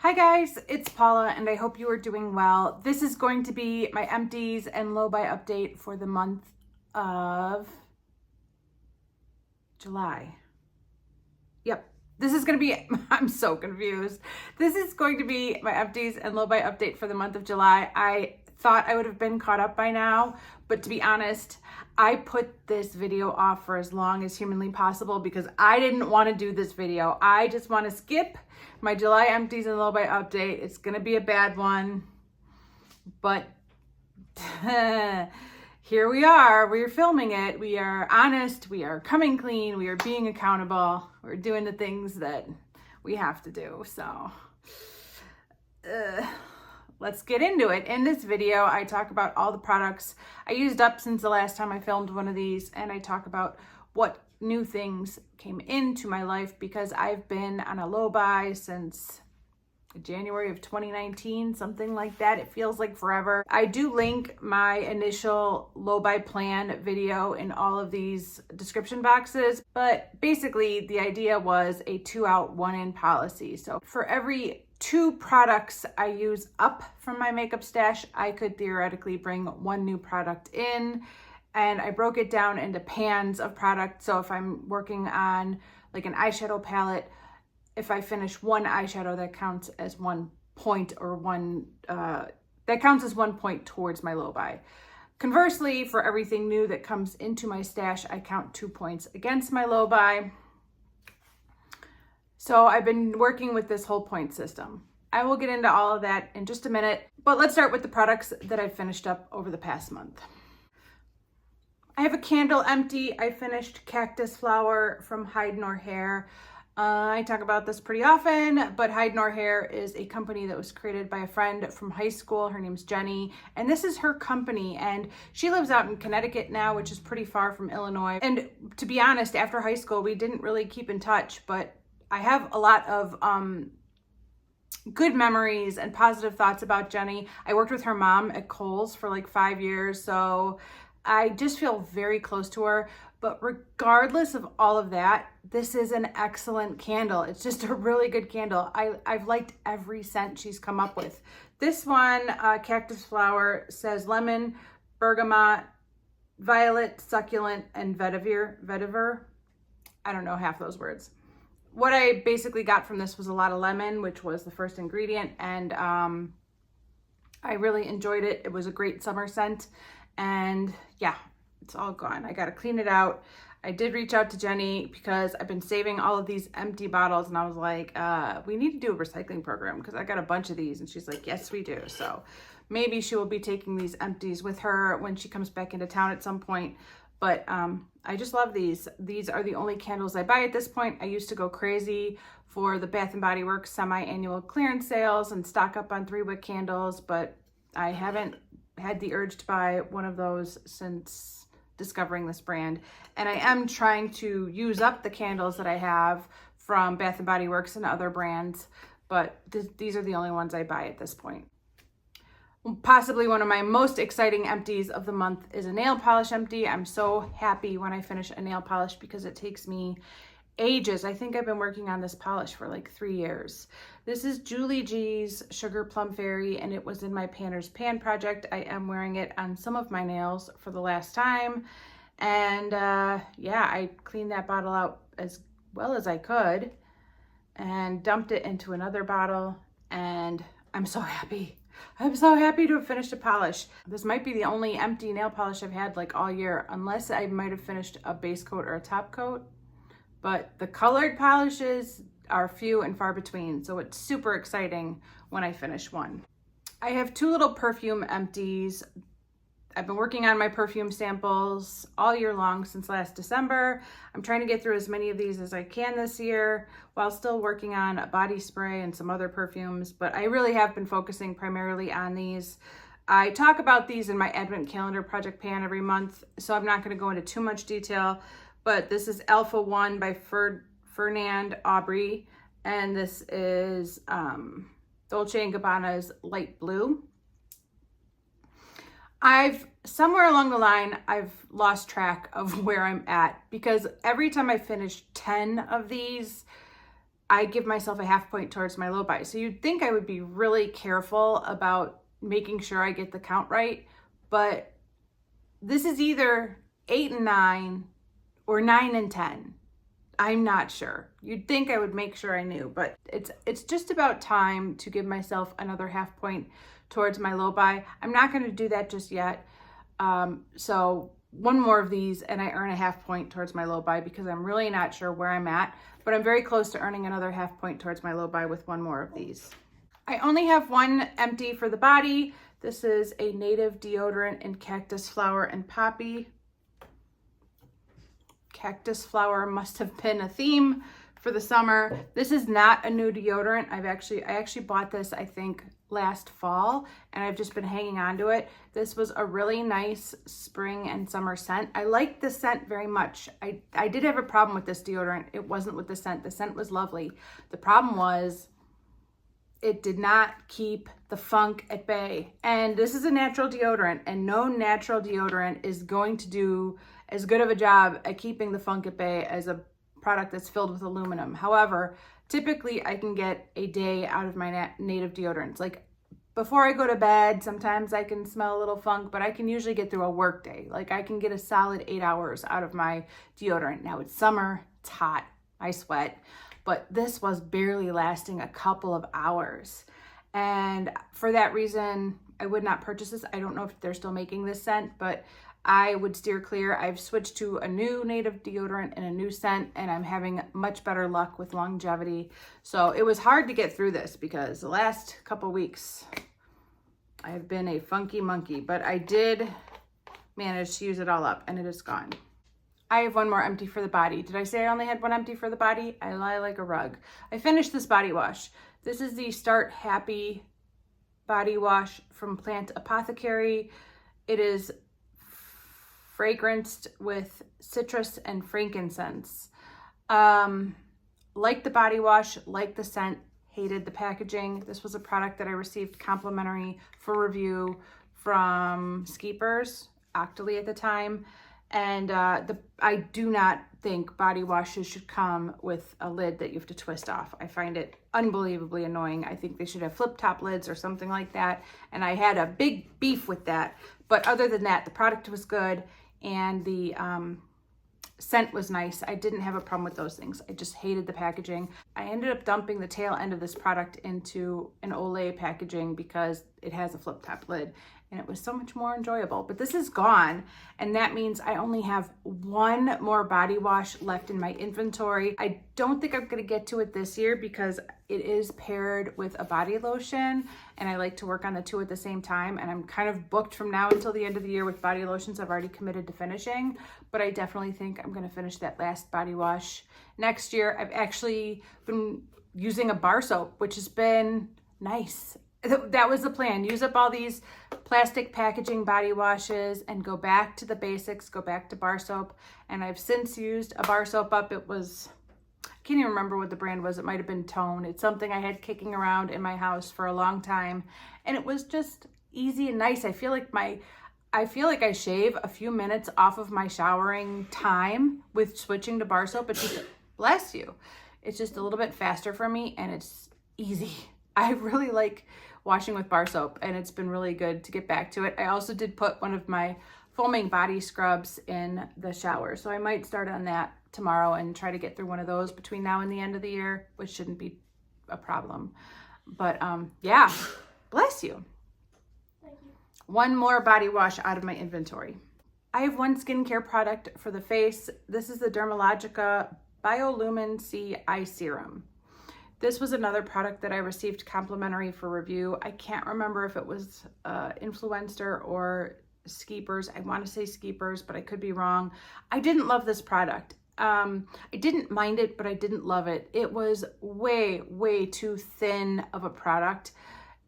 Hi guys, it's Paula and I hope you are doing well. This is going to be my empties and low buy update for the month of July. Yep, this is going to be, I'm so confused. This is going to be my empties and low buy update for the month of July. I thought I would have been caught up by now, but to be honest, I put this video off for as long as humanly possible because I didn't want to do this video. I just want to skip my July empties and low buy update. It's going to be a bad one, but here we are. We're filming it. We are honest. We are coming clean. We are being accountable. We're doing the things that we have to do. So let's get into it. In this video, I talk about all the products I used up since the last time I filmed one of these, and I talk about what new things came into my life because I've been on a low buy since January of 2019, something like that. It feels like forever. I do link my initial low buy plan video in all of these description boxes, but basically the idea was a 2 out, 1 in policy. So for every 2 products I use up from my makeup stash, I could theoretically bring 1 new product in. And I broke it down into pans of product. So if I'm working on like an eyeshadow palette, if I finish 1 eyeshadow, that counts as 1 point, or that counts as 1 point towards my low buy. Conversely, for everything new that comes into my stash, I count 2 points against my low buy. So I've been working with this whole point system. I will get into all of that in just a minute, but let's start with the products that I've finished up over the past month. I have a candle empty. I finished Cactus Flower from Hide Nor Hair. I talk about this pretty often, but Hide Nor Hair is a company that was created by a friend from high school. Her name's Jenny, and this is her company, and she lives out in Connecticut now, which is pretty far from Illinois. And to be honest, after high school, we didn't really keep in touch, but I have a lot of good memories and positive thoughts about Jenny. I worked with her mom at Kohl's for like 5 years, so I just feel very close to her. But regardless of all of that, this is an excellent candle. It's just a really good candle. I've liked every scent she's come up with. This one, Cactus Flower, says lemon, bergamot, violet, succulent, and vetiver. I don't know half those words. What I basically got from this was a lot of lemon, which was the first ingredient, and I really enjoyed it. It was a great summer scent, and yeah, it's all gone. I got to clean it out. I did reach out to Jenny because I've been saving all of these empty bottles, and I was like, we need to do a recycling program because I got a bunch of these. And she's like, yes, we do. So maybe she will be taking these empties with her when she comes back into town at some point. But I just love these. These are the only candles I buy at this point. I used to go crazy for the Bath & Body Works semi-annual clearance sales and stock up on 3-wick candles, but I haven't had the urge to buy one of those since discovering this brand. And I am trying to use up the candles that I have from Bath & Body Works and other brands, but these are the only ones I buy at this point. Possibly one of my most exciting empties of the month is a nail polish empty. I'm so happy when I finish a nail polish because it takes me ages. I think I've been working on this polish for like 3 years. This is Julie G's Sugar Plum Fairy, and it was in my Panner's Pan project. I am wearing it on some of my nails for the last time. And yeah, I cleaned that bottle out as well as I could and dumped it into another bottle, and I'm so happy. I'm so happy to have finished a polish. This might be the only empty nail polish I've had like all year, unless I might have finished a base coat or a top coat. But the colored polishes are few and far between, so it's super exciting when I finish one. I have 2 little perfume empties. I've been working on my perfume samples all year long since last December. I'm trying to get through as many of these as I can this year while still working on a body spray and some other perfumes, but I really have been focusing primarily on these. I talk about these in my Advent Calendar Project Pan every month, so I'm not going to go into too much detail, but this is Alpha 1 by Fernand Aubrey, and this is Dolce & Gabbana's Light Blue. Somewhere along the line, I've lost track of where I'm at because every time I finish 10 of these, I give myself a half point towards my low buy. So you'd think I would be really careful about making sure I get the count right, but this is either 8 and 9 or 9 and 10. I'm not sure. You'd think I would make sure I knew, but it's just about time to give myself another half point towards my low buy. I'm not going to do that just yet. So one more of these and I earn a half point towards my low buy, because I'm really not sure where I'm at, but I'm very close to earning another half point towards my low buy with one more of these. I only have one empty for the body. This is a native deodorant in cactus flower and poppy. Cactus flower must have been a theme for the summer. This is not a new deodorant. I actually bought this, I think, last fall, and I've just been hanging on to it. This was a really nice spring and summer scent. I liked the scent very much. I did have a problem with this deodorant. It wasn't with the scent. The scent was lovely. The problem was it did not keep the funk at bay. And this is a natural deodorant, and no natural deodorant is going to do as good of a job at keeping the funk at bay as a product that's filled with aluminum. However, typically I can get a day out of my native deodorants. Like before I go to bed, sometimes I can smell a little funk, but I can usually get through a work day. Like I can get a solid 8 hours out of my deodorant. Now it's summer, it's hot, I sweat, but this was barely lasting a couple of hours. And for that reason, I would not purchase this. I don't know if they're still making this scent, but I would steer clear. I've switched to a new native deodorant and a new scent, and I'm having much better luck with longevity. So it was hard to get through this because the last couple weeks I've been a funky monkey, but I did manage to use it all up and it is gone. I have one more empty for the body. Did I say I only had one empty for the body? I lie like a rug. I finished this body wash. This is the Start Happy body wash from Plant Apothecary. It is fragranced with citrus and frankincense. Like the body wash, like the scent, hated the packaging. This was a product that I received complimentary for review from Skeepers, Octoly at the time. And I do not think body washes should come with a lid that you have to twist off. I find it unbelievably annoying. I think they should have flip top lids or something like that. And I had a big beef with that. But other than that, the product was good and the scent was nice. I didn't have a problem with those things. I just hated the packaging. I ended up dumping the tail end of this product into an Olay packaging because it has a flip top lid and it was so much more enjoyable. But this is gone, and that means I only have one more body wash left in my inventory. I don't think I'm gonna get to it this year because it is paired with a body lotion, and I like to work on the two at the same time, and I'm kind of booked from now until the end of the year with body lotions I've already committed to finishing, but I definitely think I'm gonna finish that last body wash next year. I've actually been using a bar soap, which has been nice. That was the plan. Use up all these plastic packaging body washes and go back to the basics, go back to bar soap. And I've since used a bar soap up. It was, I can't even remember what the brand was. It might have been Tone. It's something I had kicking around in my house for a long time. And it was just easy and nice. I feel like I shave a few minutes off of my showering time with switching to bar soap. It's just, bless you. It's just a little bit faster for me and it's easy. I really like washing with bar soap and it's been really good to get back to it. I also did put one of my foaming body scrubs in the shower. So I might start on that tomorrow and try to get through one of those between now and the end of the year, which shouldn't be a problem. But yeah, bless you. Thank you. One more body wash out of my inventory. I have one skincare product for the face. This is the Dermalogica Biolumin C Eye Serum. This was another product that I received complimentary for review. I can't remember if it was Influencer or Skeepers. I want to say Skeepers, but I could be wrong. I didn't love this product. I didn't mind it, but I didn't love it. It was way, way too thin of a product.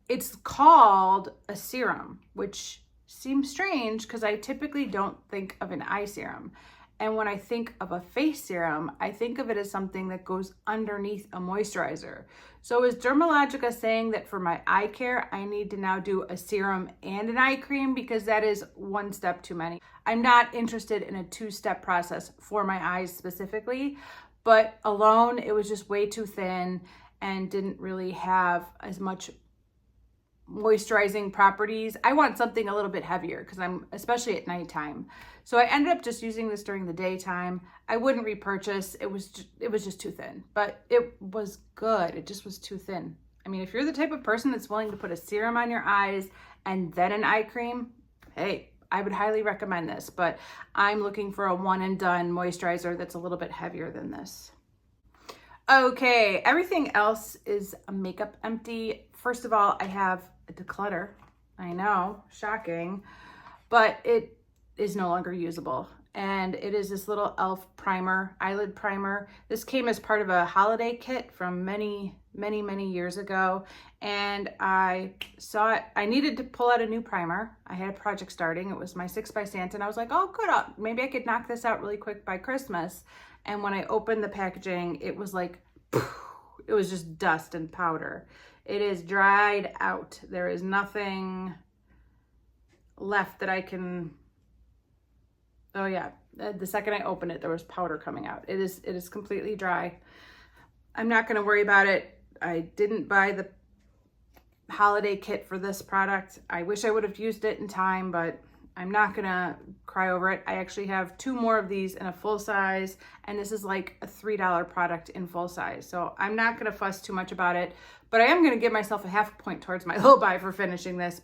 It's called a serum, which seems strange because I typically don't think of an eye serum. And when I think of a face serum, I think of it as something that goes underneath a moisturizer. So is Dermalogica saying that for my eye care, I need to now do a serum and an eye cream? Because that is one step too many. I'm not interested in a two-step process for my eyes specifically, but alone it was just way too thin and didn't really have as much moisturizing properties. I want something a little bit heavier because I'm especially at nighttime. So I ended up just using this during the daytime. I wouldn't repurchase. It was just too thin, but it was good. It just was too thin. I mean, if you're the type of person that's willing to put a serum on your eyes and then an eye cream, hey, I would highly recommend this, but I'm looking for a one and done moisturizer that's a little bit heavier than this. Okay, everything else is a makeup empty. First of all, I have a declutter. I know, shocking, but it is no longer usable. And it is this little e.l.f. primer, eyelid primer. This came as part of a holiday kit from many years ago. And I saw it, I needed to pull out a new primer. I had a project starting. It was my 6 by Santa, and I was like, oh, good, maybe I could knock this out really quick by Christmas. And when I opened the packaging, it was like, it was just dust and powder. It is dried out. There is nothing left that I can, oh yeah, the second I opened it, there was powder coming out. It is completely dry. I'm not gonna worry about it. I didn't buy the holiday kit for this product. I wish I would have used it in time, but I'm not gonna cry over it. I actually have 2 more of these in a full size, and this is like a $3 product in full size. So I'm not gonna fuss too much about it, but I am gonna give myself a half point towards my low buy for finishing this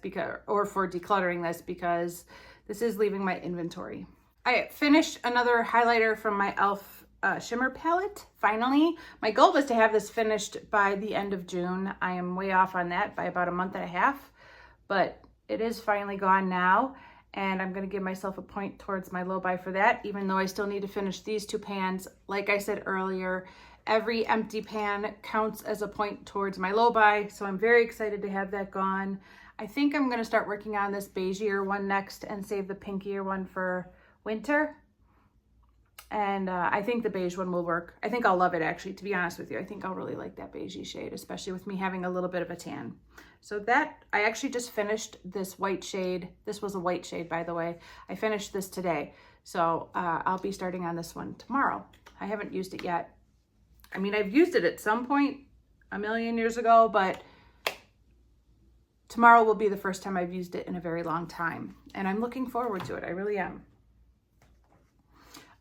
or for decluttering this, because this is leaving my inventory. I finished another highlighter from my e.l.f. Shimmer palette, finally. My goal was to have this finished by the end of June. I am way off on that by about a month and a half, but it is finally gone now. And I'm gonna give myself a point towards my low buy for that, even though I still need to finish these 2 pans. Like I said earlier, every empty pan counts as a point towards my low buy, so I'm very excited to have that gone. I think I'm gonna start working on this beigeier one next and save the pinkier one for winter. And I think the beige one will work. I think I'll love it, actually, to be honest with you. I think I'll really like that beigey shade, especially with me having a little bit of a tan. So that, I actually just finished this white shade. This was a white shade, by the way. I finished this today. So I'll be starting on this one tomorrow. I haven't used it yet. I mean, I've used it at some point a million years ago, but tomorrow will be the first time I've used it in a very long time. And I'm looking forward to it. I really am.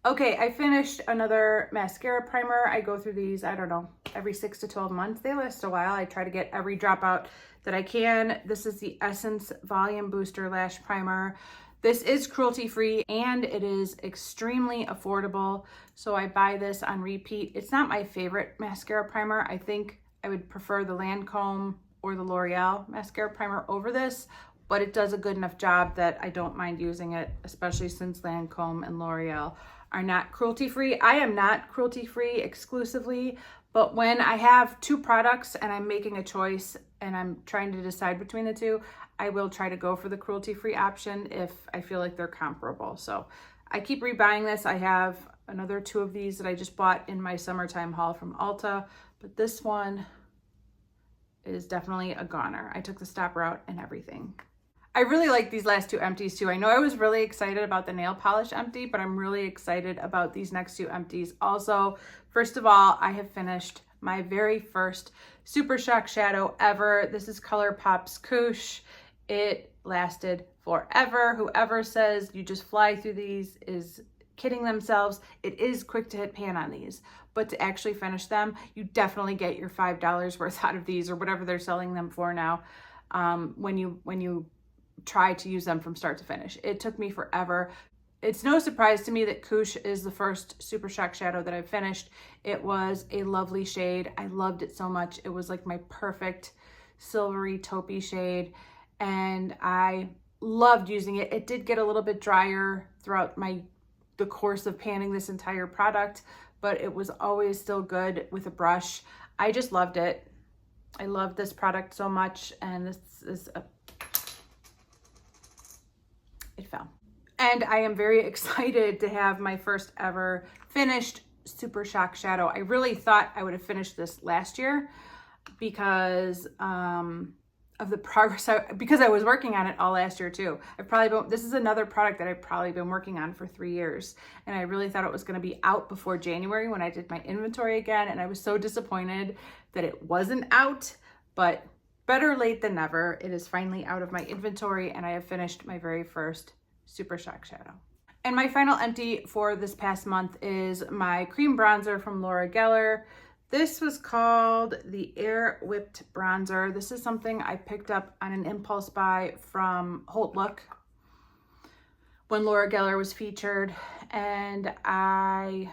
Okay, I finished another mascara primer. I go through these, I don't know, every 6 to 12 months. They last a while. I try to get every drop out that I can. This is the Essence Volume Booster Lash Primer. This is cruelty-free and it is extremely affordable. So I buy this on repeat. It's not my favorite mascara primer. I think I would prefer the Lancome or the L'Oreal mascara primer over this, but it does a good enough job that I don't mind using it, especially since Lancome and L'Oreal are not cruelty-free. I am not cruelty-free exclusively, but when I have 2 products and I'm making a choice and I'm trying to decide between the 2, I will try to go for the cruelty-free option if I feel like they're comparable. So I keep rebuying this. I have another 2 of these that I just bought in my summertime haul from Ulta, but this one is definitely a goner. I took the stopper out and everything. I really like these last 2 empties too. I know I was really excited about the nail polish empty, but I'm really excited about these next 2 empties. Also, first of all, I have finished my very first Super Shock shadow ever. This is ColourPop's Koosh. It lasted forever. Whoever says you just fly through these is kidding themselves. It is quick to hit pan on these, but to actually finish them, you definitely get your $5 worth out of these or whatever they're selling them for now. When you try to use them from start to finish. It took me forever. It's no surprise to me that Koosh is the first Super Shock shadow that I've finished. It was a lovely shade. I loved it so much. It was like my perfect silvery taupey shade, and I loved using it. It did get a little bit drier throughout the course of panning this entire product, but it was always still good with a brush. I just loved it. I love this product so much, and this is it fell. And I am very excited to have my first ever finished Super Shock shadow. I really thought I would have finished this last year because of the progress because I was working on it all last year too. This is another product that I've probably been working on for 3 years, and I really thought it was going to be out before January when I did my inventory again, and I was so disappointed that it wasn't out, but better late than never. It is finally out of my inventory, and I have finished my very first Super Shock Shadow. And my final empty for this past month is my cream bronzer from Laura Geller. This was called the Air Whipped Bronzer. This is something I picked up on an impulse buy from Holt Look when Laura Geller was featured. And I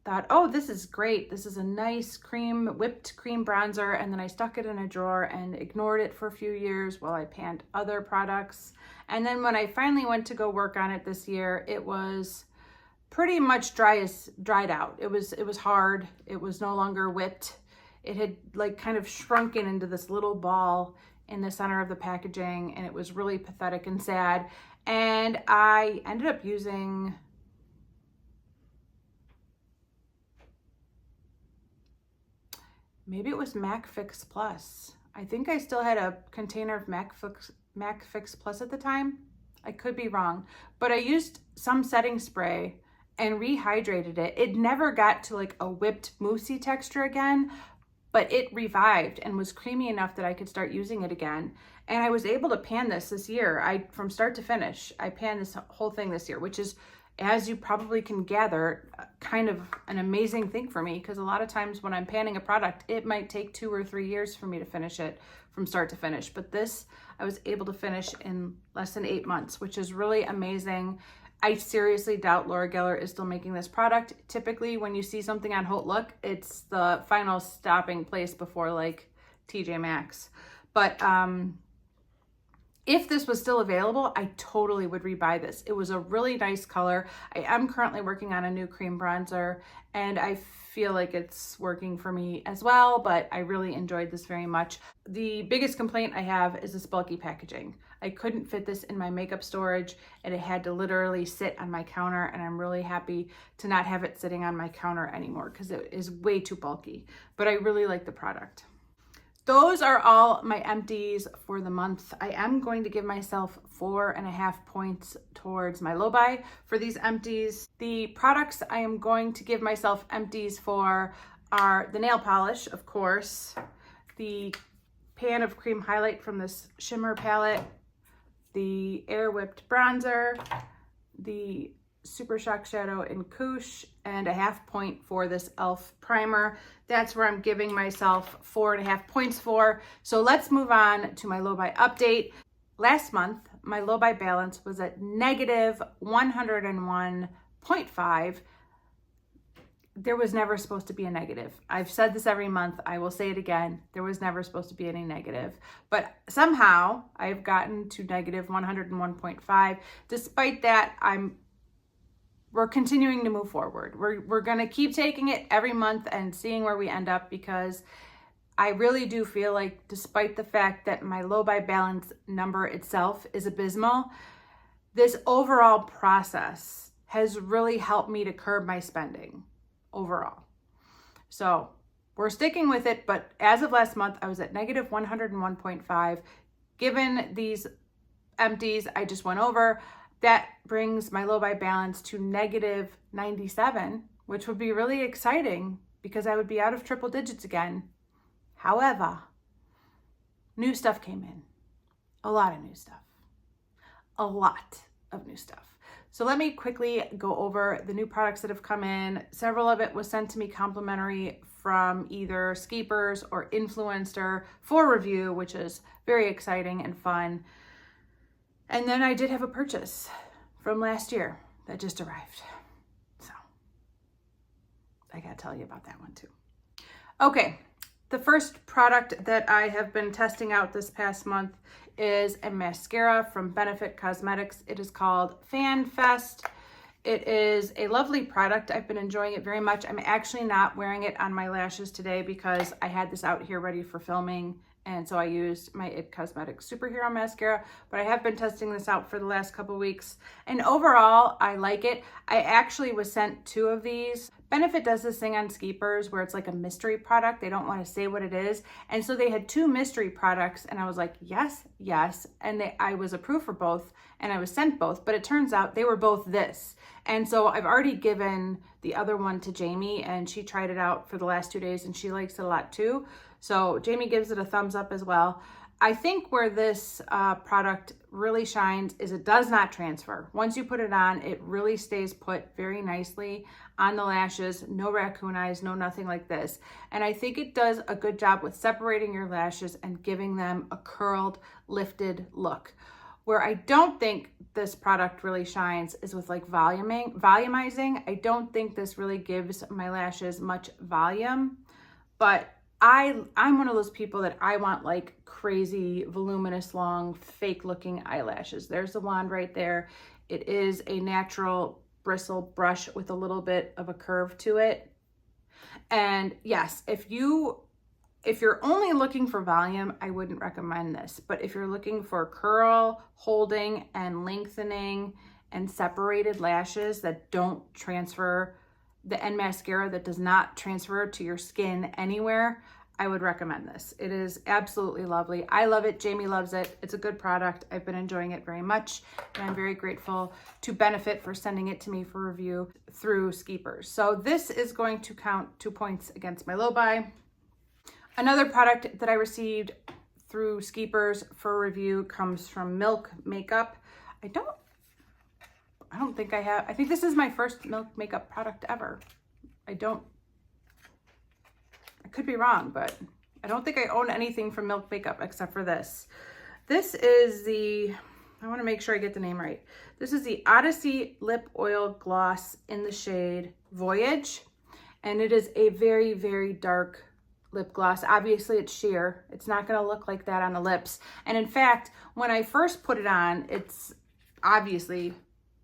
thought, oh, this is great. This is a nice whipped cream bronzer. And then I stuck it in a drawer and ignored it for a few years while I panned other products. And then when I finally went to go work on it this year, it was pretty much dried out. It was hard. It was no longer whipped. It had like kind of shrunken into this little ball in the center of the packaging, and it was really pathetic and sad. And I ended up using maybe it was MAC Fix Plus. I think I still had a container of MAC Fix Plus at the time. I could be wrong, but I used some setting spray and rehydrated it. It never got to like a whipped moussey texture again, but it revived and was creamy enough that I could start using it again. And I was able to pan this year. From start to finish, I panned this whole thing this year, which is, as you probably can gather, kind of an amazing thing for me, because a lot of times when I'm panning a product, it might take 2 or 3 years for me to finish it from start to finish. But this, I was able to finish in less than 8 months, which is really amazing. I seriously doubt Laura Geller is still making this product. Typically, when you see something on Holt Look, it's the final stopping place before like TJ Maxx. But if this was still available, I totally would rebuy this. It was a really nice color. I am currently working on a new cream bronzer, and I feel like it's working for me as well, but I really enjoyed this very much. The biggest complaint I have is this bulky packaging. I couldn't fit this in my makeup storage, and it had to literally sit on my counter, and I'm really happy to not have it sitting on my counter anymore because it is way too bulky, but I really like the product. Those are all my empties for the month. I am going to give myself 4.5 points towards my low buy for these empties. The products I am going to give myself empties for are the nail polish, of course, the pan of cream highlight from this shimmer palette, the Air Whipped Bronzer, the Super Shock Shadow in Couche, and 0.5 point for this e.l.f. primer. That's where I'm giving myself 4.5 points for. So let's move on to my low buy update. Last month, my low buy balance was at negative 101.5. There was never supposed to be a negative. I've said this every month. I will say it again. There was never supposed to be any negative. But somehow I've gotten to negative 101.5. Despite that, we're continuing to move forward. We're gonna keep taking it every month and seeing where we end up, because I really do feel like, despite the fact that my low buy balance number itself is abysmal, this overall process has really helped me to curb my spending overall. So we're sticking with it, but as of last month, I was at negative 101.5. Given these empties I just went over, that brings my low buy balance to negative 97, which would be really exciting because I would be out of triple digits again. However, new stuff came in. A lot of new stuff. A lot of new stuff. So let me quickly go over the new products that have come in. Several of it was sent to me complimentary from either Skeepers or Influencer for review, which is very exciting and fun. And then I did have a purchase from last year that just arrived. So I gotta tell you about that one too. Okay, the first product that I have been testing out this past month is a mascara from Benefit Cosmetics. It is called Fan Fest. It is a lovely product. I've been enjoying it very much. I'm actually not wearing it on my lashes today because I had this out here ready for filming And so I used my IT Cosmetics Superhero Mascara, but I have been testing this out for the last couple weeks. And overall, I like it. I actually was sent 2 of these. Benefit does this thing on Skeepers where it's like a mystery product. They don't want to say what it is. And so they had 2 mystery products and I was like, yes, yes. And I was approved for both and I was sent both, but it turns out they were both this. And so I've already given the other one to Jamie and she tried it out for the last 2 days and she likes it a lot too. So Jamie gives it a thumbs up as well. I think where this product really shines is it does not transfer. Once you put it on, it really stays put very nicely on the lashes, no raccoon eyes, no nothing like this. And I think it does a good job with separating your lashes and giving them a curled, lifted look. Where I don't think this product really shines is with like volumizing. I don't think this really gives my lashes much volume, but I'm one of those people that I want like crazy, voluminous, long, fake looking eyelashes. There's the wand right there. It is a natural bristle brush with a little bit of a curve to it. And yes, if you're only looking for volume, I wouldn't recommend this. But if you're looking for curl, holding, and lengthening, and separated lashes that don't transfer, the end mascara that does not transfer to your skin anywhere, I would recommend this. It is absolutely lovely. I love it. Jamie loves it. It's a good product. I've been enjoying it very much. And I'm very grateful to Benefit for sending it to me for review through Skeepers. So this is going to count 2 points against my low buy. Another product that I received through Skeepers for review comes from Milk Makeup. I don't think I have. I think this is my first Milk Makeup product ever. I could be wrong, but I don't think I own anything from Milk Makeup except for this. This is I want to make sure I get the name right. This is the Odyssey Lip Oil Gloss in the shade Voyage. And it is a very, very dark lip gloss. Obviously it's sheer. It's not going to look like that on the lips. And in fact, when I first put it on, it's obviously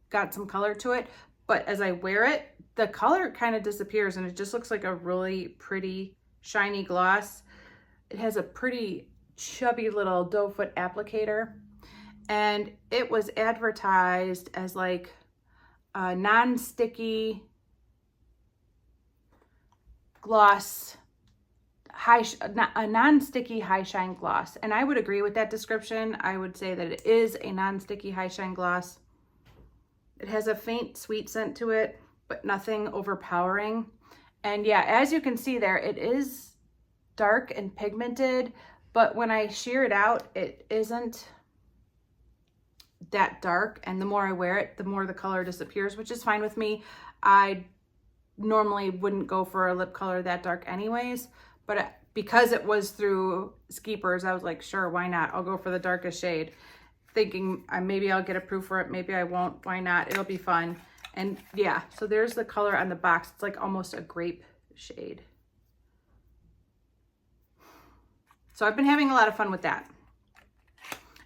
got some color to it, but as I wear it, the color kind of disappears and it just looks like a really pretty shiny gloss. It has a pretty chubby little doe foot applicator and it was advertised as like a non-sticky gloss, a non-sticky high shine gloss. And I would agree with that description. I would say that it is a non-sticky high shine gloss. It has a faint sweet scent to it, but nothing overpowering. And yeah, as you can see there, it is dark and pigmented, but when I shear it out, it isn't that dark. And the more I wear it, the more the color disappears, which is fine with me. I normally wouldn't go for a lip color that dark anyways, but because it was through Skeepers, I was like, sure, why not? I'll go for the darkest shade, thinking maybe I'll get approved for it, maybe I won't, why not? It'll be fun. And yeah, so there's the color on the box. It's like almost a grape shade. So I've been having a lot of fun with that.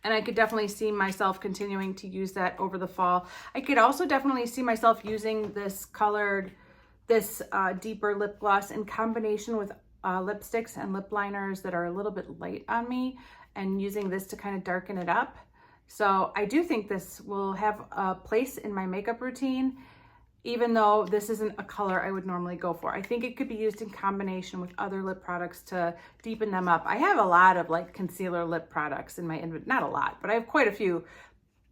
And I could definitely see myself continuing to use that over the fall. I could also definitely see myself using this deeper lip gloss in combination with lipsticks and lip liners that are a little bit light on me and using this to kind of darken it up. So I do think this will have a place in my makeup routine, even though this isn't a color I would normally go for. I think it could be used in combination with other lip products to deepen them up. I have a lot of like concealer lip products in my inventory, not a lot, but I have quite a few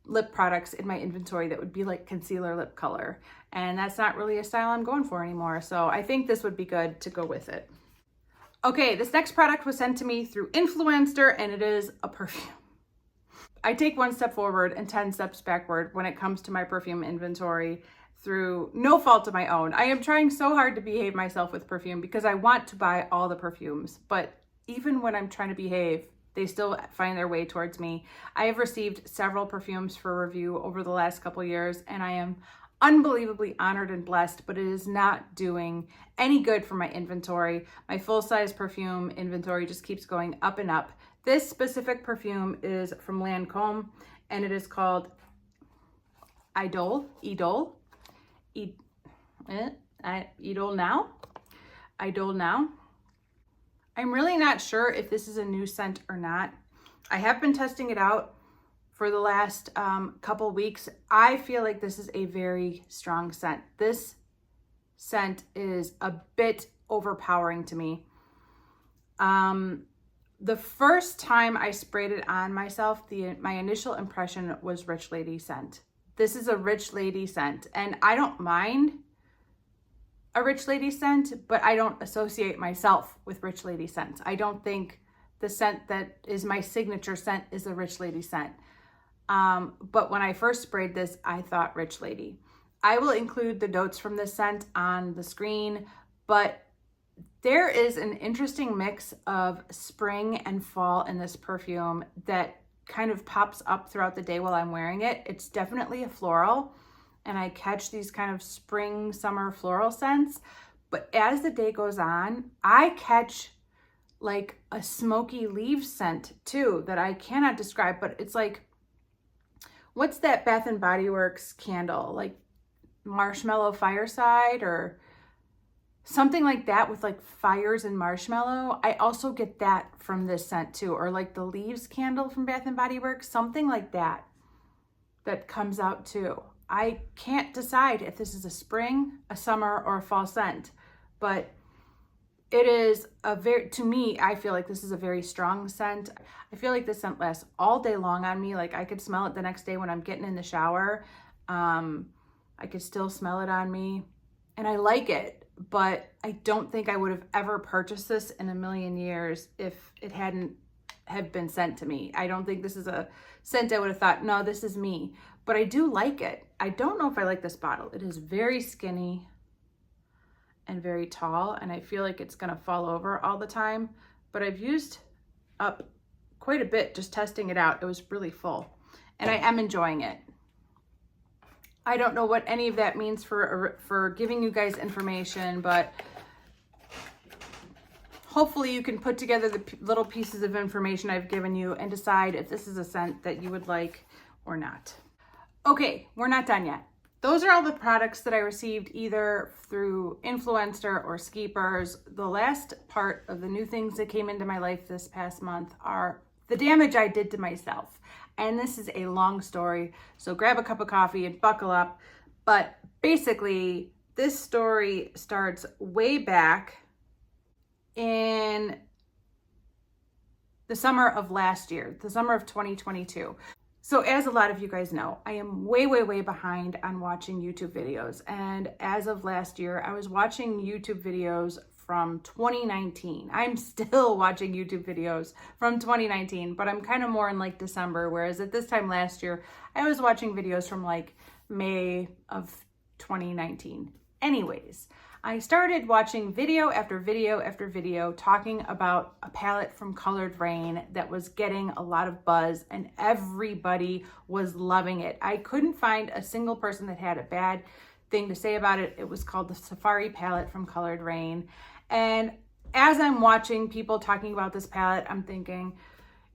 lip products in my inventory that would be like concealer lip color. And that's not really a style I'm going for anymore. So I think this would be good to go with it. Okay, this next product was sent to me through Influencer and it is a perfume. I take 1 step forward and 10 steps backward when it comes to my perfume inventory through no fault of my own. I am trying so hard to behave myself with perfume because I want to buy all the perfumes, but even when I'm trying to behave, they still find their way towards me. I have received several perfumes for review over the last couple years and I am unbelievably honored and blessed, but it is not doing any good for my inventory. My full-size perfume inventory just keeps going up and up. This specific perfume is from Lancome and it is called Idole Now. I'm really not sure if this is a new scent or not. I have been testing it out for the last couple weeks. I feel like this is a very strong scent. This scent is a bit overpowering to me. The first time I sprayed it on myself, my initial impression was Rich Lady scent. This is a Rich Lady scent, and I don't mind a Rich Lady scent, but I don't associate myself with Rich Lady scents. I don't think the scent that is my signature scent is a Rich Lady scent. But when I first sprayed this, I thought Rich Lady. I will include the notes from this scent on the screen, but there is an interesting mix of spring and fall in this perfume that kind of pops up throughout the day while I'm wearing it. It's definitely a floral, and I catch these kind of spring, summer floral scents. But as the day goes on, I catch like a smoky leaf scent too that I cannot describe, but it's like, what's that Bath and Body Works candle? Like Marshmallow Fireside or something like that with like fires and marshmallow. I also get that from this scent too, or like the leaves candle from Bath and Body Works, something like that comes out too. I can't decide if this is a spring, a summer, or a fall scent, but it is to me, I feel like this is a very strong scent. I feel like this scent lasts all day long on me. Like I could smell it the next day when I'm getting in the shower. I could still smell it on me, and I like it, but I don't think I would have ever purchased this in a million years if it hadn't have been sent to me. I don't think this is a scent I would have thought, no, this is me, but I do like it. I don't know if I like this bottle. It is very skinny and very tall, and I feel like it's gonna fall over all the time, but I've used up quite a bit just testing it out. It was really full, and I am enjoying it. I don't know what any of that means for giving you guys information, but hopefully you can put together the little pieces of information I've given you and decide if this is a scent that you would like or not. Okay, we're not done yet. Those are all the products that I received either through Influencer or Skeepers. The last part of the new things that came into my life this past month are the damage I did to myself. And this is a long story, so grab a cup of coffee and buckle up. But basically, this story starts way back in the summer of last year, the summer of 2022. So as a lot of you guys know, I am way, way, way behind on watching YouTube videos. And as of last year, I was watching YouTube videos from 2019. I'm still watching YouTube videos from 2019, but I'm kind of more in like December, whereas at this time last year, I was watching videos from like May of 2019. Anyways, I started watching video after video after video talking about a palette from Colored Rain that was getting a lot of buzz, and everybody was loving it. I couldn't find a single person that had a bad thing to say about it. It was called the Safari palette from Colored Rain. And as I'm watching people talking about this palette, I'm thinking,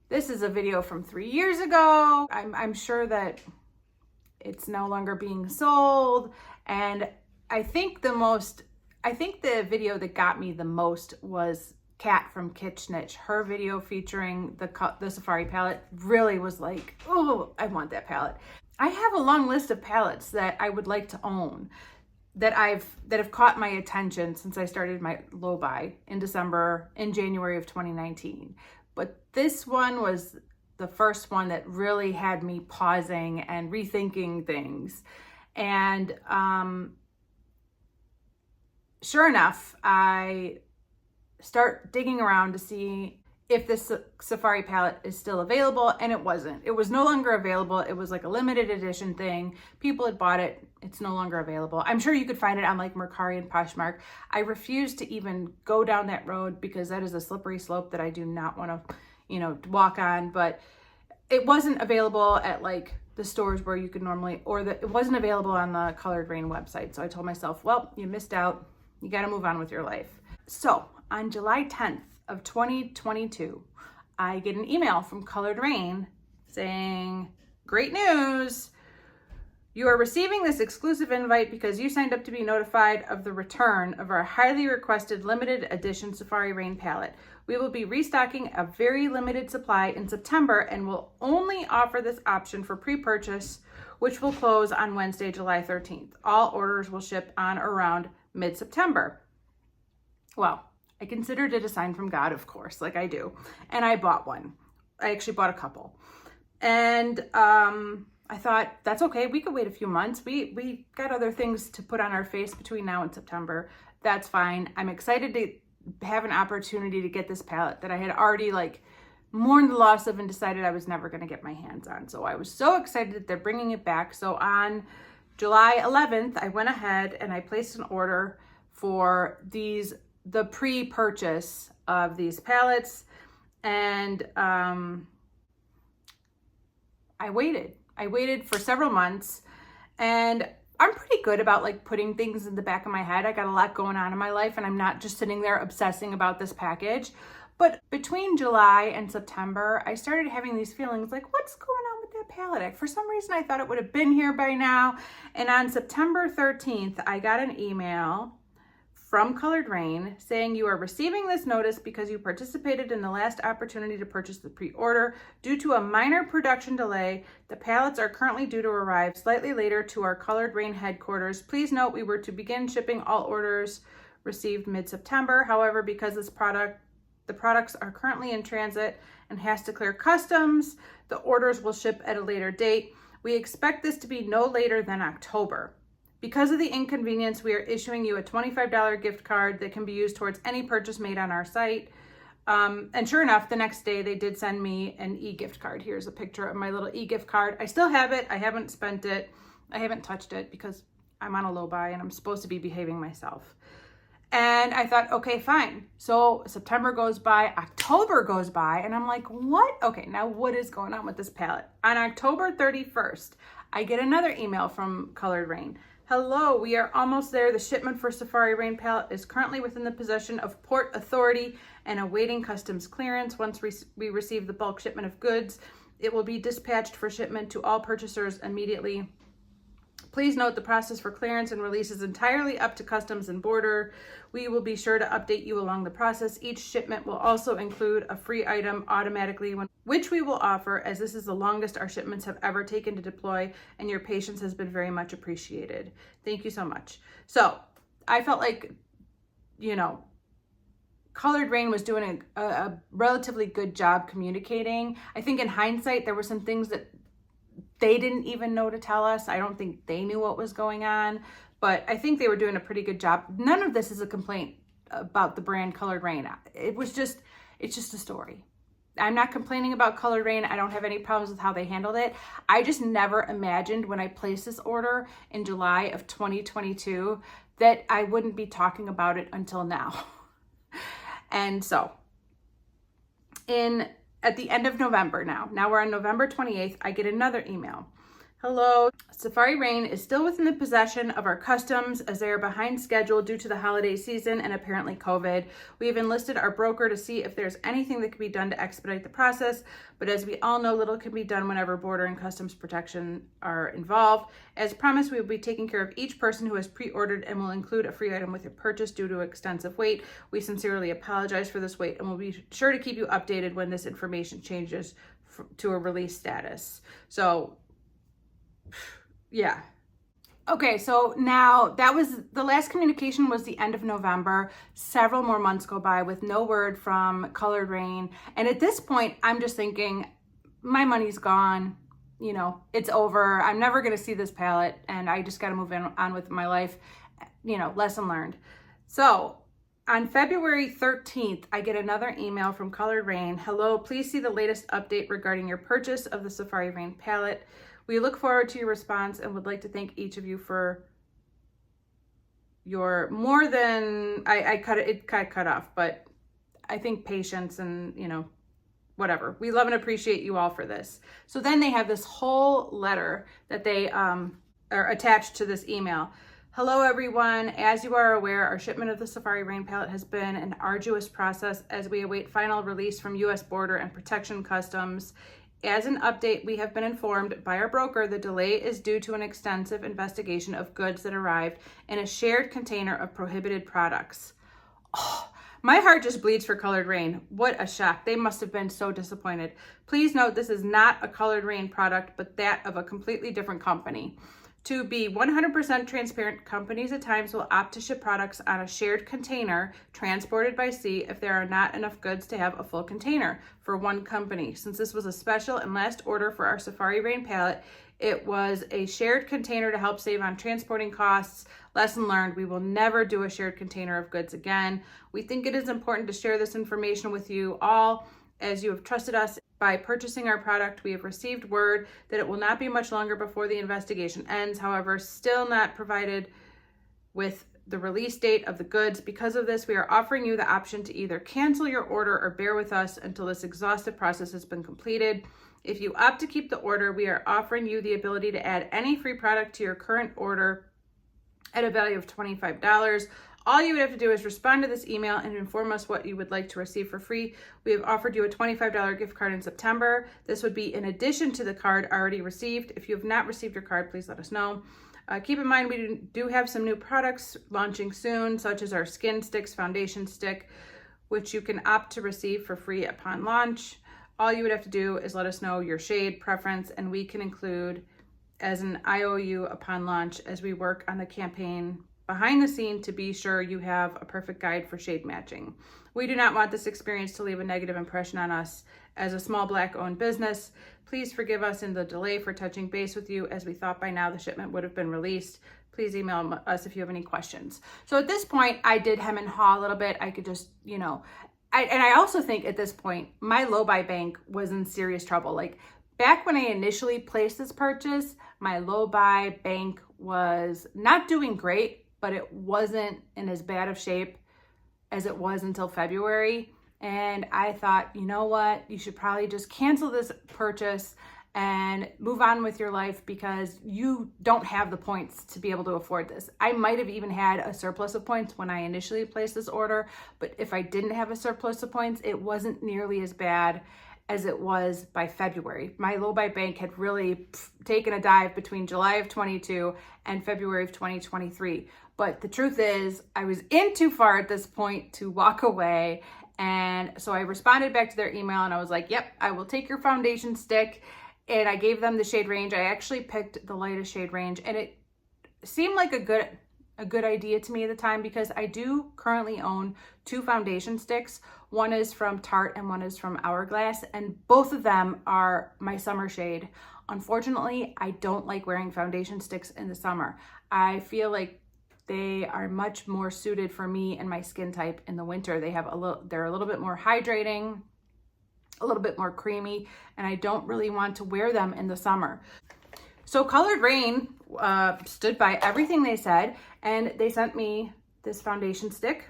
this is a video from 3 years ago. I'm sure that it's no longer being sold. And I think the video that got me the most was Kat from Kitchnitch. Her video featuring the Safari palette really was like, oh, I want that palette. I have a long list of palettes that I would like to own that have caught my attention since I started my low buy in January of 2019. But this one was the first one that really had me pausing and rethinking things. And sure enough, I start digging around to see if this Safari palette is still available, and it wasn't. It was no longer available. It was like a limited edition thing. People had bought it. It's no longer available. I'm sure you could find it on like Mercari and Poshmark. I refuse to even go down that road because that is a slippery slope that I do not want to, walk on. But it wasn't available at like the stores where you could normally, it wasn't available on the Colored Rain website. So I told myself, well, you missed out. You got to move on with your life. So on July 10th of 2022, I get an email from Colored Rain saying, great news. You are receiving this exclusive invite because you signed up to be notified of the return of our highly requested limited edition Safari Rain palette. We will be restocking a very limited supply in September and will only offer this option for pre-purchase, which will close on Wednesday, July 13th. All orders will ship on or around mid-September. Well, I considered it a sign from God, of course, like I do. And I bought one. I actually bought a couple. And I thought, that's okay. We could wait a few months. We got other things to put on our face between now and September. That's fine. I'm excited to have an opportunity to get this palette that I had already like mourned the loss of and decided I was never going to get my hands on. So I was so excited that they're bringing it back. So on July 11th, I went ahead and I placed an order for the pre-purchase of these palettes. And I waited for several months, and I'm pretty good about like putting things in the back of my head. I got a lot going on in my life and I'm not just sitting there obsessing about this package. But between July and September, I started having these feelings like, what's going on with that palette? For some reason, I thought it would have been here by now. And on September 13th, I got an email from Colored Rain saying you are receiving this notice because you participated in the last opportunity to purchase the pre-order. Due to a minor production delay, the palettes are currently due to arrive slightly later to our Colored Rain headquarters. Please note we were to begin shipping all orders received mid-September. However, because the products are currently in transit and has to clear customs, the orders will ship at a later date. We expect this to be no later than October. Because of the inconvenience, we are issuing you a $25 gift card that can be used towards any purchase made on our site. And sure enough, the next day they did send me an e-gift card. Here's a picture of my little e-gift card. I still have it. I haven't spent it. I haven't touched it because I'm on a low buy and I'm supposed to be behaving myself. And I thought, okay, fine. So September goes by, October goes by, and I'm like, what? Okay, now what is going on with this palette? On October 31st, I get another email from Colored Rain. Hello, we are almost there. The shipment for Safari Rain palette is currently within the possession of Port Authority and awaiting customs clearance. Once we receive the bulk shipment of goods, it will be dispatched for shipment to all purchasers immediately. Please note the process for clearance and release is entirely up to Customs and Border. We will be sure to update you along the process. Each shipment will also include a free item automatically, which we will offer, as this is the longest our shipments have ever taken to deploy, and your patience has been very much appreciated. Thank you so much. So I felt like, Colored Rain was doing a relatively good job communicating. I think in hindsight, there were some things that they didn't even know to tell us. I don't think they knew what was going on, but I think they were doing a pretty good job. None of this is a complaint about the brand Colored Rain. It's just a story. I'm not complaining about Colored Rain. I don't have any problems with how they handled it. I just never imagined when I placed this order in July of 2022 that I wouldn't be talking about it until now. And so at the end of November now we're on November 28th, I get another email. Hello, Safari Rain is still within the possession of our customs as they are behind schedule due to the holiday season and apparently COVID. We have enlisted our broker to see if there's anything that can be done to expedite the process, but as we all know, little can be done whenever border and customs protection are involved. As promised, we will be taking care of each person who has pre-ordered and will include a free item with your purchase due to extensive wait. We sincerely apologize for this wait and will be sure to keep you updated when this information changes to a release status. So yeah. Okay, so now that was the last communication was the end of November. Several more months go by with no word from Colored Rain. And at this point, I'm just thinking, my money's gone. It's over. I'm never going to see this palette and I just got to move on with my life. Lesson learned. So on February 13th, I get another email from Colored Rain. Hello, please see the latest update regarding your purchase of the Safari Rain palette. We look forward to your response and would like to thank each of you for your more than, I cut off, but I think patience and, whatever. We love and appreciate you all for this. So then they have this whole letter that they are attached to this email. Hello, everyone. As you are aware, our shipment of the Safari Rain palette has been an arduous process as we await final release from U.S. Border and Protection Customs. As an update, we have been informed by our broker the delay is due to an extensive investigation of goods that arrived in a shared container of prohibited products. Oh, My heart just bleeds for Colored Rain. What a shock. They must have been so disappointed. Please note this is not a Colored Rain product, but that of a completely different company. To be 100% transparent, companies at times will opt to ship products on a shared container transported by sea if there are not enough goods to have a full container for one company. Since this was a special and last order for our Safari Rain palette, it was a shared container to help save on transporting costs. Lesson learned, we will never do a shared container of goods again. We think it is important to share this information with you all as you have trusted us by purchasing our product. We have received word that it will not be much longer before the investigation ends. However, still not provided with the release date of the goods. Because of this, we are offering you the option to either cancel your order or bear with us until this exhaustive process has been completed. If you opt to keep the order, we are offering you the ability to add any free product to your current order at a value of $25. All you would have to do is respond to this email and inform us what you would like to receive for free. We have offered you a $25 gift card in September. This would be in addition to the card already received. If you have not received your card, please let us know. Keep in mind, we do have some new products launching soon, such as our Skin Sticks foundation stick, which you can opt to receive for free upon launch. All you would have to do is let us know your shade preference, and we can include as an IOU upon launch as we work on the campaign behind the scene to be sure you have a perfect guide for shade matching. We do not want this experience to leave a negative impression on us as a small Black-owned business. Please forgive us in the delay for touching base with you, as we thought by now the shipment would have been released. Please email us if you have any questions. So at this point, I did hem and haw a little bit. I could just, I also think at this point, my low buy bank was in serious trouble. Like back when I initially placed this purchase, my low buy bank was not doing great, but it wasn't in as bad of shape as it was until February. And I thought, you know what? You should probably just cancel this purchase and move on with your life because you don't have the points to be able to afford this. I might have even had a surplus of points when I initially placed this order, but if I didn't have a surplus of points, it wasn't nearly as bad as it was by February. My low buy bank had really taken a dive between July of 22 and February of 2023. But the truth is, I was in too far at this point to walk away. And so I responded back to their email and I was like, yep, I will take your foundation stick. And I gave them the shade range. I actually picked the lightest shade range, and it seemed like a good idea to me at the time because I do currently own two foundation sticks. One is from Tarte and one is from Hourglass, and both of them are my summer shade. Unfortunately, I don't like wearing foundation sticks in the summer. I feel like they are much more suited for me and my skin type in the winter. They're a little bit more hydrating, a little bit more creamy, and I don't really want to wear them in the summer. So Colored Rain stood by everything they said, and they sent me this foundation stick.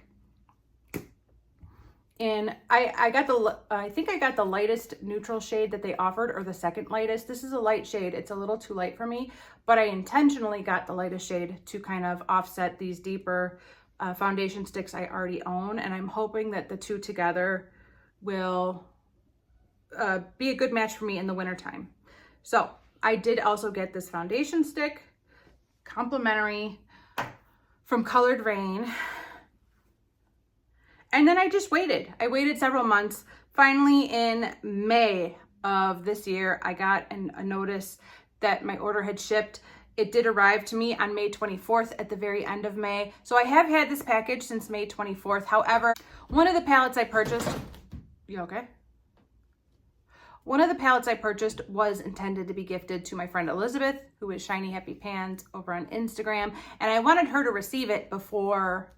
And I think I got the lightest neutral shade that they offered, or the second lightest. This is a light shade. It's a little too light for me, but I intentionally got the lightest shade to kind of offset these deeper foundation sticks I already own. And I'm hoping that the two together will be a good match for me in the wintertime. So I did also get this foundation stick, complimentary from Colored Rain. And then I just waited. I waited several months. Finally, in May of this year, I got a notice that my order had shipped. It did arrive to me on May 24th at the very end of May. So I have had this package since May 24th. However, one of the palettes I purchased, you okay? One of the palettes I purchased was intended to be gifted to my friend Elizabeth, who is Shiny Happy Pans over on Instagram. And I wanted her to receive it before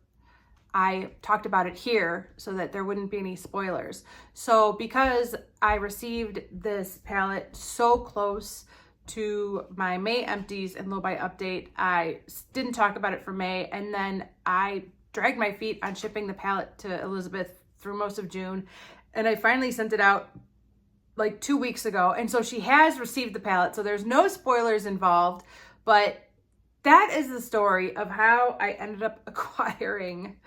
I talked about it here so that there wouldn't be any spoilers. So because I received this palette so close to my May empties and low buy update, I didn't talk about it for May, and then I dragged my feet on shipping the palette to Elizabeth through most of June, and I finally sent it out like 2 weeks ago, and so she has received the palette, so there's no spoilers involved, but that is the story of how I ended up acquiring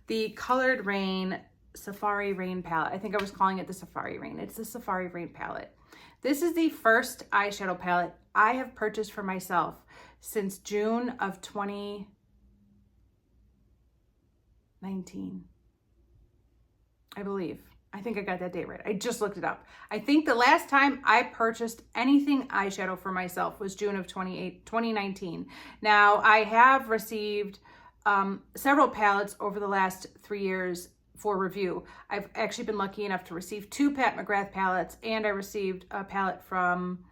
the Colored Rain Safari Rain palette. I think I was calling it the Safari Rain. It's the Safari Rain palette. This is the first eyeshadow palette I have purchased for myself since June of 2019. I believe. I think I got that date right. I just looked it up. I think the last time I purchased anything eyeshadow for myself was June of 2019. Now, I have received several palettes over the last 3 years for review. I've actually been lucky enough to receive 2 Pat McGrath palettes, and I received a palette from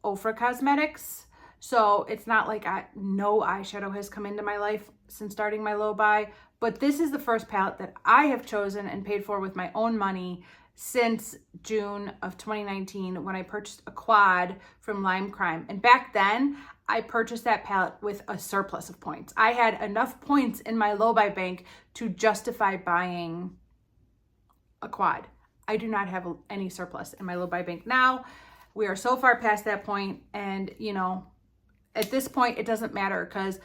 Ofra Cosmetics. So it's not like no eyeshadow has come into my life since starting my low buy, but this is the first palette that I have chosen and paid for with my own money since June of 2019 when I purchased a quad from Lime Crime. And back then, I purchased that palette with a surplus of points. I had enough points in my low buy bank to justify buying a quad. I do not have any surplus in my low buy bank now. We are so far past that point, and you know, at this point, it doesn't matter because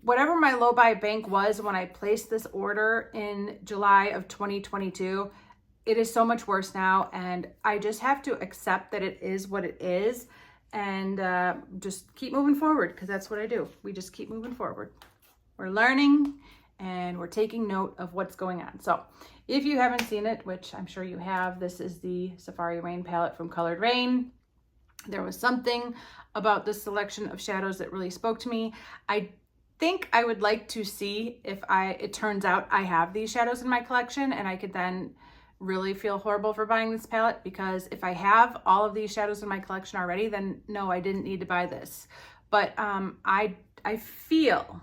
whatever my low buy bank was when I placed this order in July of 2022, it is so much worse now, and I just have to accept that it is what it is and just keep moving forward, because that's what I do. We just keep moving forward. We're learning and we're taking note of what's going on. So if you haven't seen it, which I'm sure you have, this is the Safari Rain palette from Colored Rain. There was something about this selection of shadows that really spoke to me. I think I would like to see if it turns out I have these shadows in my collection, and I could then really feel horrible for buying this palette, because if I have all of these shadows in my collection already, then no, I didn't need to buy this. But I feel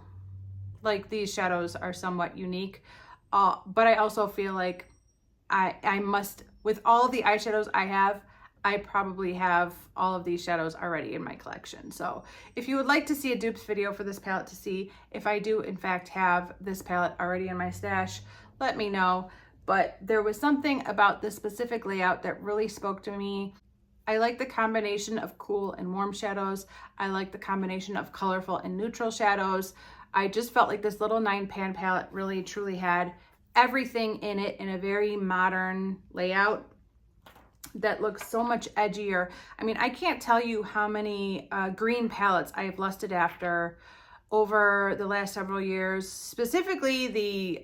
like these shadows are somewhat unique, but I also feel like I must, with all of the eyeshadows I have, I probably have all of these shadows already in my collection. So if you would like to see a dupes video for this palette to see if I do in fact have this palette already in my stash, let me know. But there was something about this specific layout that really spoke to me. I like the combination of cool and warm shadows. I like the combination of colorful and neutral shadows. I just felt like this little 9-pan palette really truly had everything in it in a very modern layout that looks so much edgier. I mean, I can't tell you how many green palettes I have lusted after over the last several years, specifically the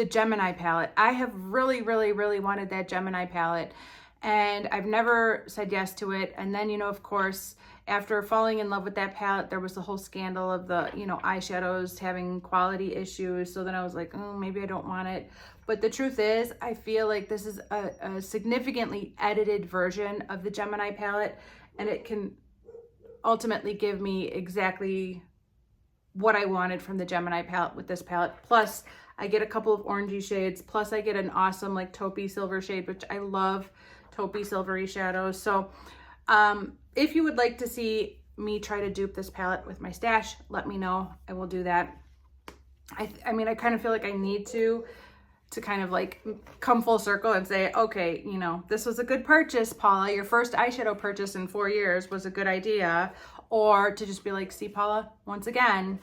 Gemini palette. I have really wanted that Gemini palette, and I've never said yes to it. And then, you know, of course, after falling in love with that palette, there was the whole scandal of the, you know, eyeshadows having quality issues. So then I was like, oh, maybe I don't want it. But the truth is, I feel like this is a significantly edited version of the Gemini palette, and it can ultimately give me exactly what I wanted from the Gemini palette with this palette. Plus, I get a couple of orangey shades, plus I get an awesome like taupey silver shade, which I love taupey silvery shadows. So if you would like to see me try to dupe this palette with my stash, let me know. I will do that. I mean, I kind of feel like I need to kind of like come full circle and say, okay, you know, this was a good purchase, Paula. Your first eyeshadow purchase in 4 years was a good idea. Or to just be like, see, Paula, once again,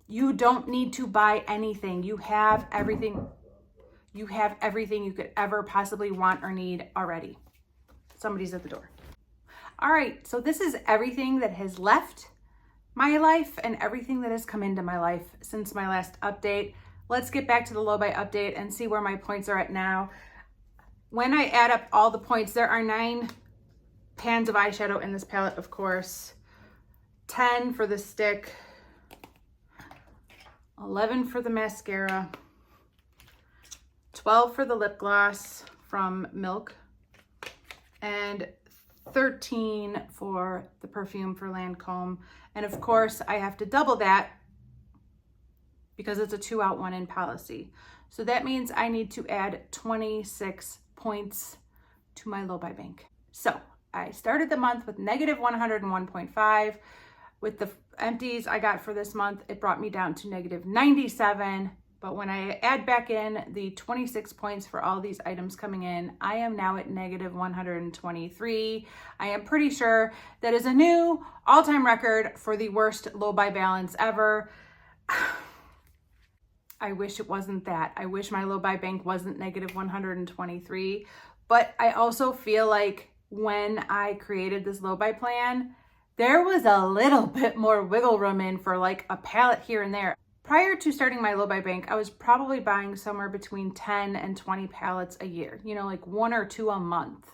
you don't need to buy anything. You have everything. You have everything you could ever possibly want or need already. Somebody's at the door. All right, so this is everything that has left my life and everything that has come into my life since my last update. Let's get back to the low buy update and see where my points are at now. When I add up all the points, there are 9 pans of eyeshadow in this palette, of course. 10 for the stick, 11 for the mascara, 12 for the lip gloss from Milk, and 13 for the perfume for Lancome. And of course, I have to double that because it's a 2-out 1-in policy. So that means I need to add 26 points to my low buy bank. So I started the month with negative 101.5. With the empties I got for this month, it brought me down to negative 97. But when I add back in the 26 points for all these items coming in, I am now at negative 123. I am pretty sure that is a new all-time record for the worst low buy balance ever. I wish it wasn't that. I wish my low buy bank wasn't negative 123. But I also feel like when I created this low buy plan, there was a little bit more wiggle room in for like a palette here and there. Prior to starting my low buy bank, I was probably buying somewhere between 10 and 20 palettes a year, you know, like 1 or 2 a month.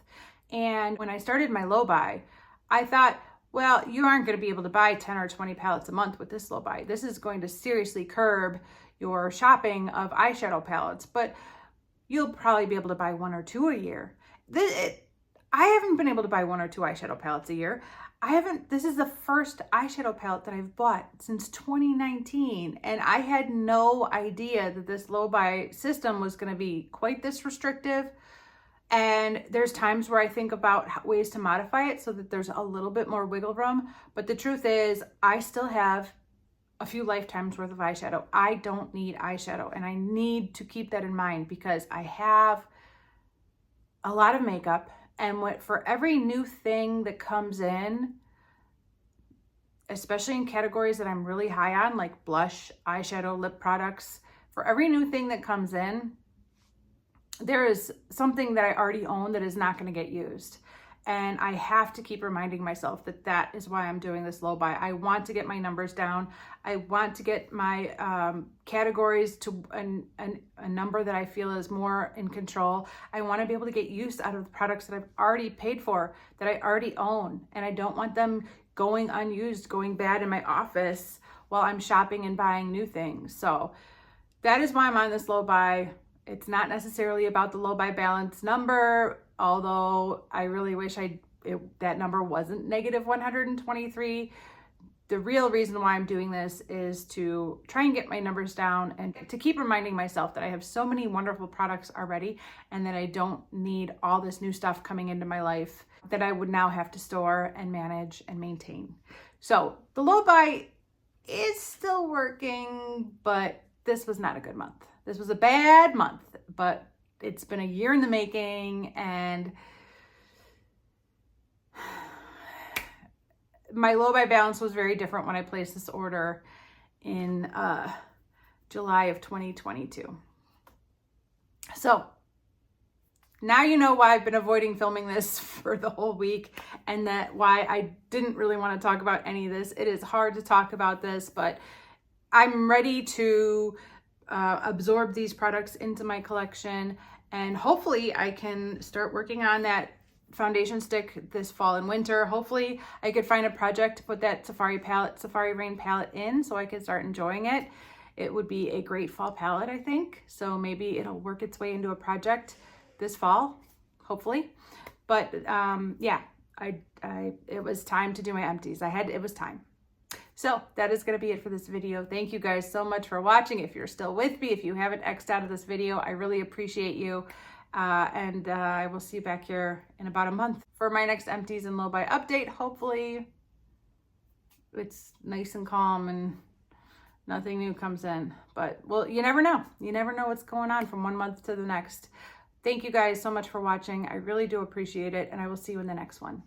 And when I started my low buy, I thought, well, you aren't going to be able to buy 10 or 20 palettes a month with this low buy. This is going to seriously curb your shopping of eyeshadow palettes, but you'll probably be able to buy 1 or 2 a year. I haven't been able to buy 1 or 2 eyeshadow palettes a year. This is the first eyeshadow palette that I've bought since 2019. And I had no idea that this low buy system was going to be quite this restrictive. And there's times where I think about ways to modify it so that there's a little bit more wiggle room. But the truth is, I still have a few lifetimes worth of eyeshadow. I don't need eyeshadow, and I need to keep that in mind because I have a lot of makeup. And for every new thing that comes in, especially in categories that I'm really high on, like blush, eyeshadow, lip products, for every new thing that comes in, there is something that I already own that is not going to get used. And I have to keep reminding myself that that is why I'm doing this low buy. I want to get my numbers down. I want to get my categories to a number that I feel is more in control. I want to be able to get use out of the products that I've already paid for, that I already own. And I don't want them going unused, going bad in my office while I'm shopping and buying new things. So that is why I'm on this low buy. It's not necessarily about the low buy balance number, although I really wish that number wasn't negative 123. The real reason why I'm doing this is to try and get my numbers down and to keep reminding myself that I have so many wonderful products already and that I don't need all this new stuff coming into my life that I would now have to store and manage and maintain. So the low buy is still working, but this was not a good month. This was a bad month, but it's been a year in the making, and my low buy balance was very different when I placed this order in July of 2022. So now you know why I've been avoiding filming this for the whole week, and that why I didn't really want to talk about any of this. It is hard to talk about this, but I'm ready to absorb these products into my collection, and hopefully I can start working on that foundation stick this fall and winter. Hopefully I could find a project to put that Safari Rain palette in so I can start enjoying it. It would be a great fall palette, I think. So maybe it'll work its way into a project this fall, hopefully. But yeah, it was time to do my empties. It was time. So that is going to be it for this video. Thank you guys so much for watching. If you're still with me, if you haven't X'd out of this video, I really appreciate you. And I will see you back here in about a month for my next empties and low buy update. Hopefully it's nice and calm and nothing new comes in. But well, you never know. You never know what's going on from one month to the next. Thank you guys so much for watching. I really do appreciate it, and I will see you in the next one.